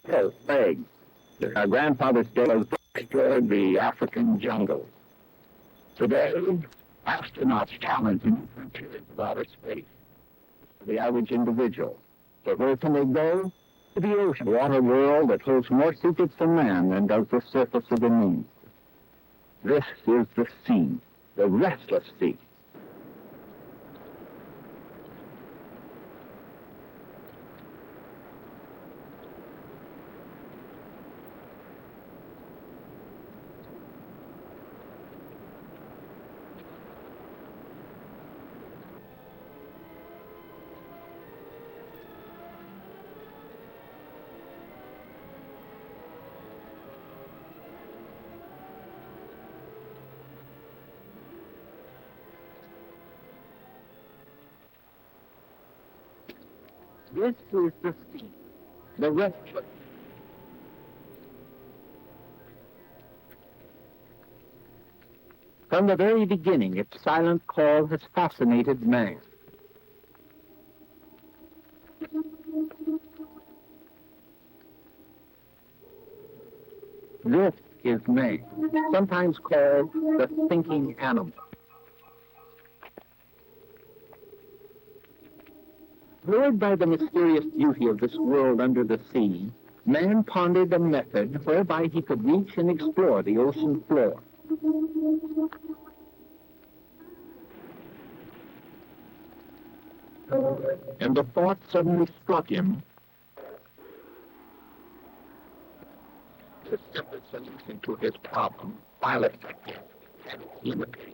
So, eggs. Our grandfather's day was explored the African jungle. Today, astronauts challenge new frontiers of outer space. The average individual. But where can they go? To the ocean, a water world that holds more secrets for man than does the surface of the moon. This is the sea, the restless sea. This is the sea, the restless. From the very beginning, its silent call has fascinated man. This is man, sometimes called the thinking animal. Lured by the mysterious beauty of this world under the sea, man pondered a method whereby he could reach and explore the ocean floor. And the thought suddenly struck him. The simple solution to his problem, while effective and limited.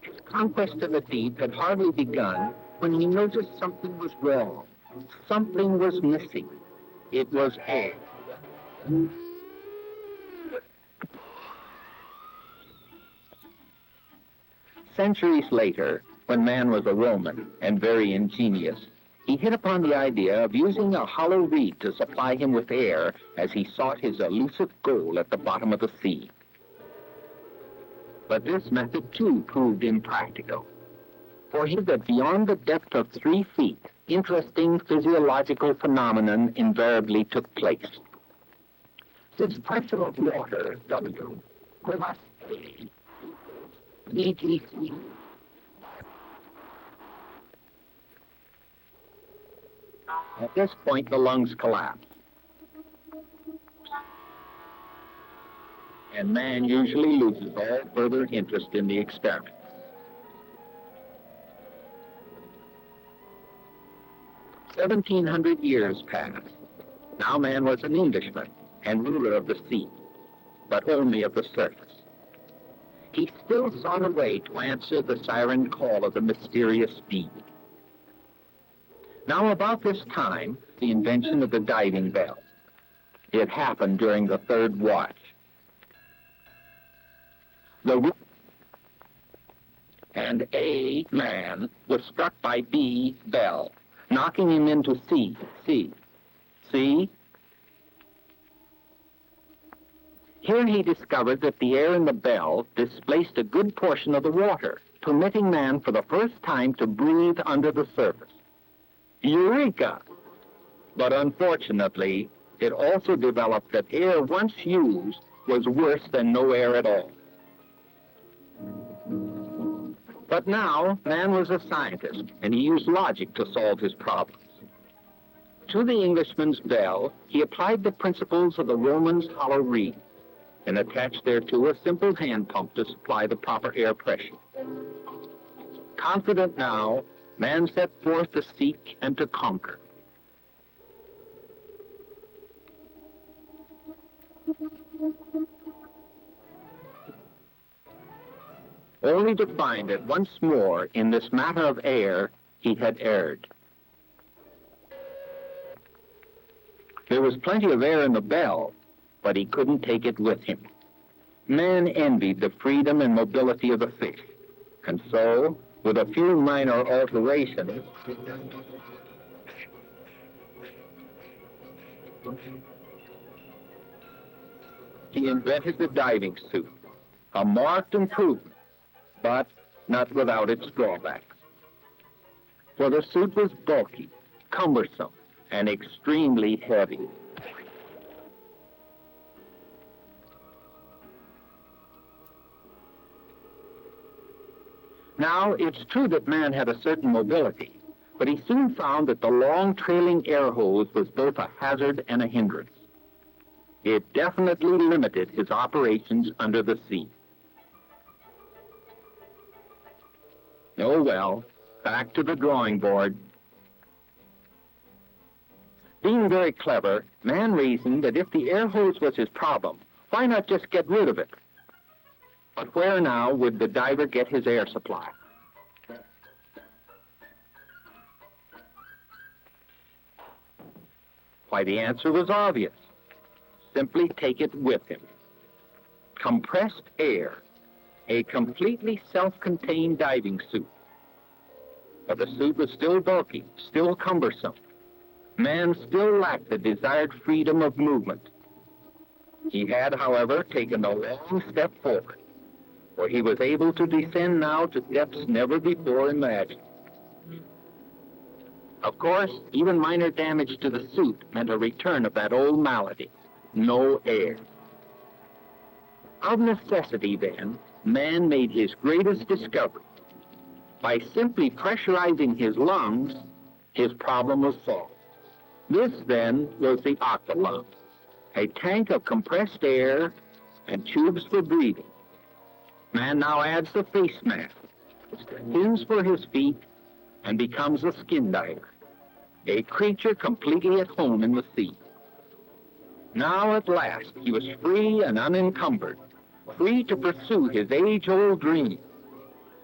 His conquest of the deep had hardly begun when he noticed something was wrong. Something was missing. It was air. Centuries later, when man was a Roman and very ingenious, he hit upon the idea of using a hollow reed to supply him with air as he sought his elusive goal at the bottom of the sea. But this method too proved impractical. For he that beyond the depth of 3 feet, interesting physiological phenomenon invariably took place. This pressure of water, W, with us, ETC. At this point, the lungs collapse. And man usually loses all further interest in the experiment. 1,700 years passed. Now man was an Englishman and ruler of the sea, but only of the surface. He still sought a way to answer the siren call of the mysterious being. Now about this time, the invention of the diving bell. It happened during the 3rd watch. And A man was struck by B bell, knocking him into C. See? Here he discovered that the air in the bell displaced a good portion of the water, permitting man for the first time to breathe under the surface. Eureka! But unfortunately, it also developed that air once used was worse than no air at all. But now, man was a scientist, and he used logic to solve his problems. To the Englishman's bell, he applied the principles of the Roman's hollow reed, and attached thereto a simple hand pump to supply the proper air pressure. Confident now, man set forth to seek and to conquer. Only to find that once more, in this matter of air, he had erred. There was plenty of air in the bell, but he couldn't take it with him. Man envied the freedom and mobility of the fish, and so, with a few minor alterations, he invented the diving suit, a marked improvement, but not without its drawbacks. For the suit was bulky, cumbersome, and extremely heavy. Now, it's true that man had a certain mobility, but he soon found that the long trailing air hose was both a hazard and a hindrance. It definitely limited his operations under the sea. Oh well, back to the drawing board. Being very clever, man reasoned that if the air hose was his problem, why not just get rid of it? But where now would the diver get his air supply? Why, the answer was obvious. Simply take it with him. Compressed air, a completely self-contained diving suit. But the suit was still bulky, still cumbersome. Man still lacked the desired freedom of movement. He had, however, taken a long step forward, for he was able to descend now to depths never before imagined. Of course, even minor damage to the suit meant a return of that old malady, no air. Of necessity, then, man made his greatest discovery. By simply pressurizing his lungs, his problem was solved. This, then, was the aqualung, a tank of compressed air and tubes for breathing. Man now adds the face mask, fins for his feet, and becomes a skin diver, a creature completely at home in the sea. Now, at last, he was free and unencumbered, free to pursue his age-old dream.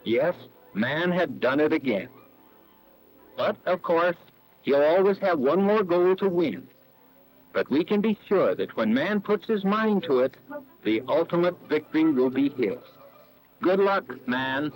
Yes, man had done it again. But, of course, he'll always have one more goal to win. But we can be sure that when man puts his mind to it, the ultimate victory will be his. Good luck, man.